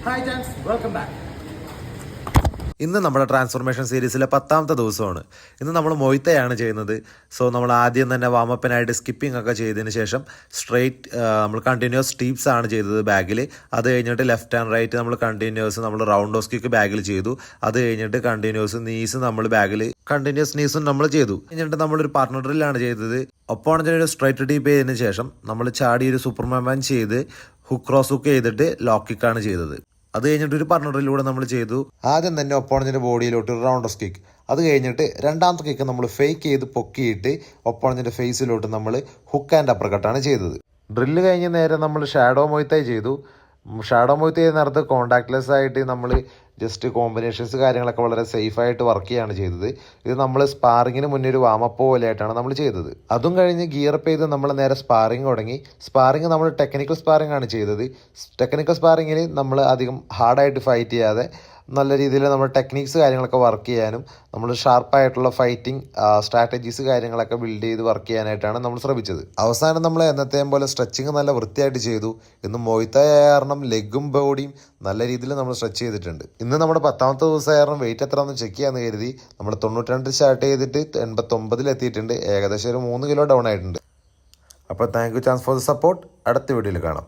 Hi gents, welcome back. ഇന്ന് നമ്മുടെ transformation സീരീസിലെ 10ാമത്തെ ദിവസമാണ്. ഇന്ന് നമ്മൾ മൊയ്ത്തയാണ് ചെയ്യുന്നത്. സോ നമ്മൾ ആദ്യം തന്നെ വാമപ്പിനായിട്ട് സ്കിപ്പിംഗ് ഒക്കെ ചെയ്തതിന് ശേഷം സ്ട്രെയിറ്റ് നമ്മൾ കണ്ടിന്യൂസ് സ്റ്റീപ്സ് ആണ് ചെയ്തത് ബാഗിൽ. അത് കഴിഞ്ഞിട്ട് ലെഫ്റ്റ് ആൻഡ് റൈറ്റ് നമ്മൾ കണ്ടിന്യൂസ് നമ്മൾ റൗണ്ട് ഓസ്കിക്ക് ബാഗിൽ ചെയ്തു. അത് കഴിഞ്ഞിട്ട് കണ്ടിന്യൂസ് നീസ് നമ്മൾ ബാഗിൽ കണ്ടിന്യൂസ് നീസും നമ്മൾ ചെയ്തു. കഴിഞ്ഞിട്ട് നമ്മളൊരു പാർട്ണർ ഡ്രില്ലാണ് ചെയ്തത്. ഒപ്പോണത്തിന് ഒരു സ്ട്രൈറ്റ് ഡീപ്പ് ചെയ്തതിന് ശേഷം നമ്മൾ ചാടി ഒരു സൂപ്പർമാൻ ചെയ്ത് ഹുക്ക് ക്രോസ് ഹുക്ക് ചെയ്തിട്ട് ലോക്ക് കിക്കാണ് ചെയ്തത്. അത് കഴിഞ്ഞിട്ട് ഒരു പാർട്ണറിലൂടെ നമ്മൾ ചെയ്തു. ആദ്യം തന്നെ ഒപ്പോണന്റിന്റെ ബോഡിയിലോട്ട് ഒരു റൗണ്ട് ഓഫ് കിക്ക്. അത് കഴിഞ്ഞിട്ട് രണ്ടാമത്തെ കിക്ക് നമ്മൾ ഫേക്ക് ചെയ്ത് പൊക്കിയിട്ട് ഒപ്പോണന്റിന്റെ ഫേസിലോട്ട് നമ്മൾ ഹുക്ക് ആൻഡ് അപ്പർ കട്ടാണ് ചെയ്തത്. ഡ്രില്ല് കഴിഞ്ഞ് നേരെ നമ്മൾ ഷാഡോ മൊയ്ത്തായി ചെയ്തു. ഷാഡോ മൊയ്ത്ത് ചെയ്യുന്ന നേരത്ത് കോണ്ടാക്ട്ലെസ് ആയിട്ട് നമ്മൾ ജസ്റ്റ് കോമ്പിനേഷൻസ് കാര്യങ്ങളൊക്കെ വളരെ സേഫായിട്ട് വർക്ക് ചെയ്യുകയാണ് ചെയ്തത്. ഇത് നമ്മൾ സ്പാറിങ്ങിന് മുന്നേ ഒരു വാമപ്പ് പോലെയായിട്ടാണ് നമ്മൾ ചെയ്തത്. അതും കഴിഞ്ഞ് ഗിയറപ്പ് ചെയ്ത് നമ്മൾ നേരെ സ്പാറിങ് തുടങ്ങി. സ്പാറിങ് നമ്മൾ ടെക്നിക്കൽ സ്പാറിംഗ് ആണ് ചെയ്തത്. ടെക്നിക്കൽ സ്പാറിങ്ങിൽ നമ്മൾ അധികം ഹാർഡായിട്ട് ഫൈറ്റ് ചെയ്യാതെ നല്ല രീതിയിൽ നമ്മൾ ടെക്നിക്സ് കാര്യങ്ങളൊക്കെ വർക്ക് ചെയ്യാനും നമ്മൾ ഷാർപ്പായിട്ടുള്ള ഫൈറ്റിംഗ് സ്ട്രാറ്റജീസ് കാര്യങ്ങളൊക്കെ ബിൽഡ് ചെയ്ത് വർക്ക് ചെയ്യാനായിട്ടാണ് നമ്മൾ ശ്രമിച്ചത്. അവസാനം നമ്മൾ എന്നത്തെയും പോലെ സ്ട്രെച്ചിങ് നല്ല വൃത്തിയായിട്ട് ചെയ്തു. ഇന്ന് മൊയ്ത്തായ കാരണം ലെഗും ബോഡിയും നല്ല രീതിയിൽ നമ്മൾ സ്ട്രെച്ച് ചെയ്തിട്ടുണ്ട്. ഇന്ന് നമ്മുടെ 10ാമത്തെ ദിവസം കാരണം വെയിറ്റ് എത്രയാണെന്ന് ചെക്ക് ചെയ്യാമെന്ന് കരുതി നമ്മൾ 92 സ്റ്റാർട്ട് ചെയ്തിട്ട് 89 എത്തിയിട്ടുണ്ട്. ഏകദേശം ഒരു 3 കിലോ ഡൗൺ ആയിട്ടുണ്ട്. അപ്പോൾ thank you chance for the support. അടുത്ത വീഡിയോയിൽ കാണാം.